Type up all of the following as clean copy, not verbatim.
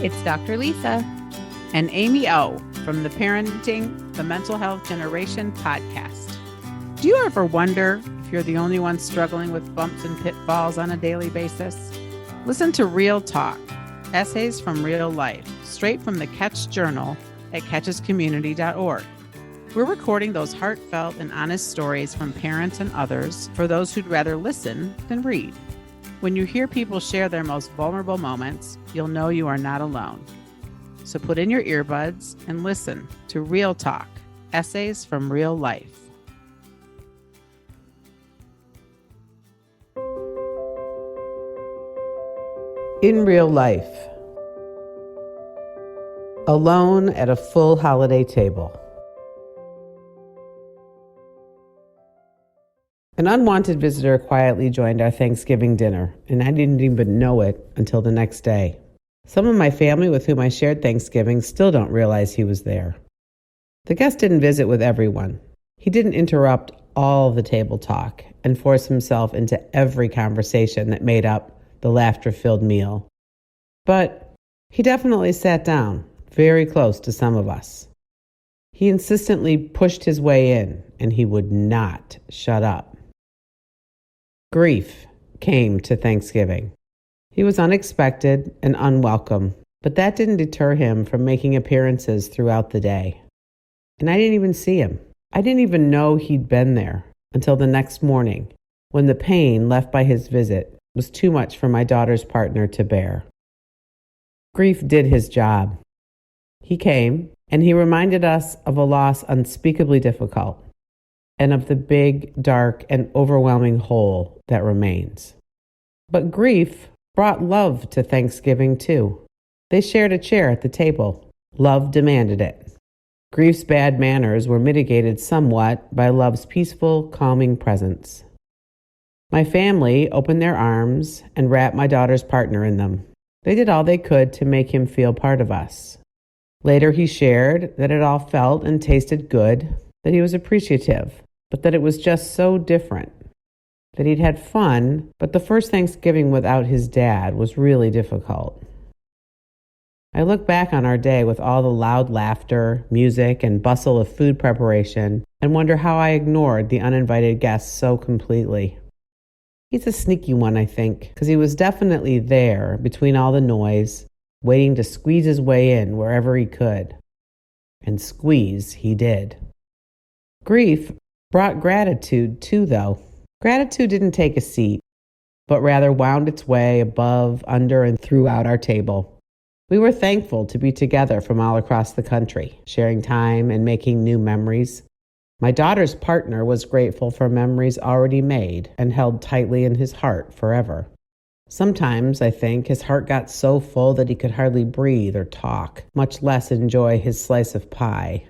It's Dr. Lisa and Amy O from the Parenting the Mental Health Generation podcast. Do you ever wonder if you're the only one struggling with bumps and pitfalls on a daily basis? Listen to Real Talk, essays from real life, straight from the Catch Journal at catchescommunity.org. We're recording those heartfelt and honest stories from parents and others for those who'd rather listen than read. When you hear people share their most vulnerable moments, you'll know you are not alone. So put in your earbuds and listen to Real Talk, essays from real life. In real life, alone at a full holiday table. An unwanted visitor quietly joined our Thanksgiving dinner, and I didn't even know it until the next day. Some of my family with whom I shared Thanksgiving still don't realize he was there. The guest didn't visit with everyone. He didn't interrupt all the table talk and force himself into every conversation that made up the laughter-filled meal. But he definitely sat down, very close to some of us. He insistently pushed his way in, and he would not shut up. Grief came to Thanksgiving. He was unexpected and unwelcome, but that didn't deter him from making appearances throughout the day. And I didn't even see him. I didn't even know he'd been there until the next morning, when the pain left by his visit was too much for my daughter's partner to bear. Grief did his job. He came, and he reminded us of a loss unspeakably difficult, and of the big, dark, and overwhelming hole that remains. But grief brought love to Thanksgiving, too. They shared a chair at the table. Love demanded it. Grief's bad manners were mitigated somewhat by love's peaceful, calming presence. My family opened their arms and wrapped my daughter's partner in them. They did all they could to make him feel part of us. Later, he shared that it all felt and tasted good, that he was appreciative, but that it was just so different, that he'd had fun, but the first Thanksgiving without his dad was really difficult. I look back on our day with all the loud laughter, music, and bustle of food preparation and wonder how I ignored the uninvited guests so completely. He's a sneaky one, I think, because he was definitely there between all the noise, waiting to squeeze his way in wherever he could. And squeeze he did. Grief brought gratitude too, though. Gratitude didn't take a seat, but rather wound its way above, under, and throughout our table. We were thankful to be together from all across the country, sharing time and making new memories. My daughter's partner was grateful for memories already made and held tightly in his heart forever. Sometimes, I think, his heart got so full that he could hardly breathe or talk, much less enjoy his slice of pie.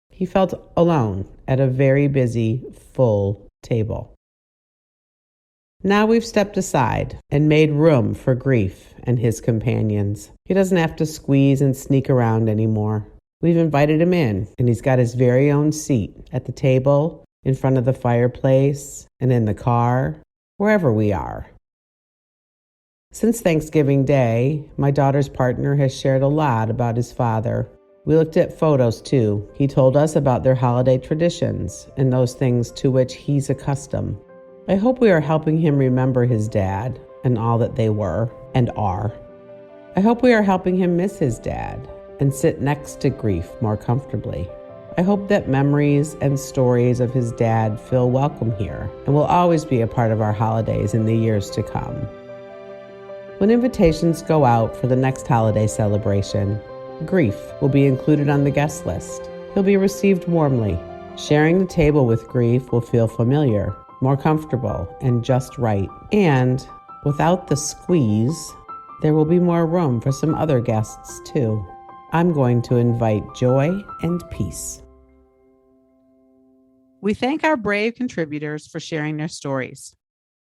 He felt alone at a very busy, full table. Now we've stepped aside and made room for Grief and his companions. He doesn't have to squeeze and sneak around anymore. We've invited him in, and he's got his very own seat at the table, in front of the fireplace, and in the car, wherever we are. Since Thanksgiving Day, my daughter's partner has shared a lot about his father. We looked at photos, too. He told us about their holiday traditions and those things to which he's accustomed. I hope we are helping him remember his dad and all that they were and are. I hope we are helping him miss his dad and sit next to Grief more comfortably. I hope that memories and stories of his dad feel welcome here and will always be a part of our holidays in the years to come. When invitations go out for the next holiday celebration, Grief will be included on the guest list. He'll be received warmly. Sharing the table with Grief will feel familiar, more comfortable, and just right. And without the squeeze, there will be more room for some other guests too. I'm going to invite joy and peace. We thank our brave contributors for sharing their stories.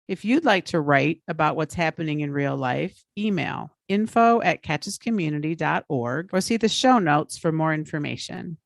If you'd like to write about what's happening in real life, email info@catchescommunity.org or see the show notes for more information.